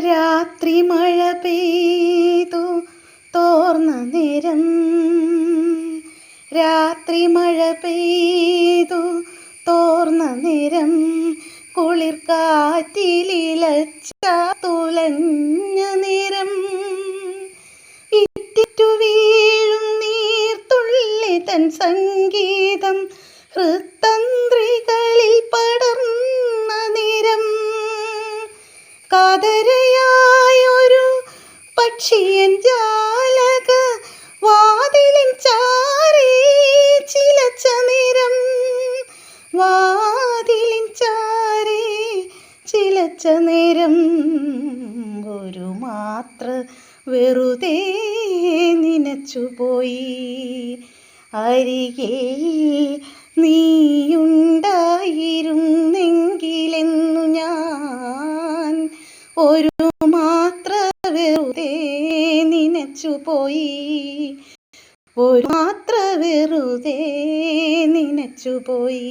രാത്രി മഴ പെയ്തു തോർന്ന നേരം, രാത്രി മഴ പെയ്തു തോർന്ന നേരം, കുളിർ കാറ്റിലിലച്ച തുലഞ്ഞ നേരം, ഇറ്റിറ്റു വീഴും നീർത്തുള്ളി തൻ സംഗീതം ഹൃത്തന്ത്രികളിൽ പടർന്ന നേരം, കാതരയായൊരു പക്ഷിയൻ ജാലക വാതിലിൻ ചാരേ ചിലച്ച നേരം, വാതിലിൻ ചാരേ ചിലച്ച നേരം, ഒരു മാത്ര വെറുതെ നനച്ചുപോയി. അരികെ നീയുണ്ടായിരുന്നെങ്കിലെന്നു ഞാൻ ഒരു മാത്ര വെറുതെ നനച്ചുപോയി, ഒരു മാത്ര വെറുതെ നനച്ചുപോയി.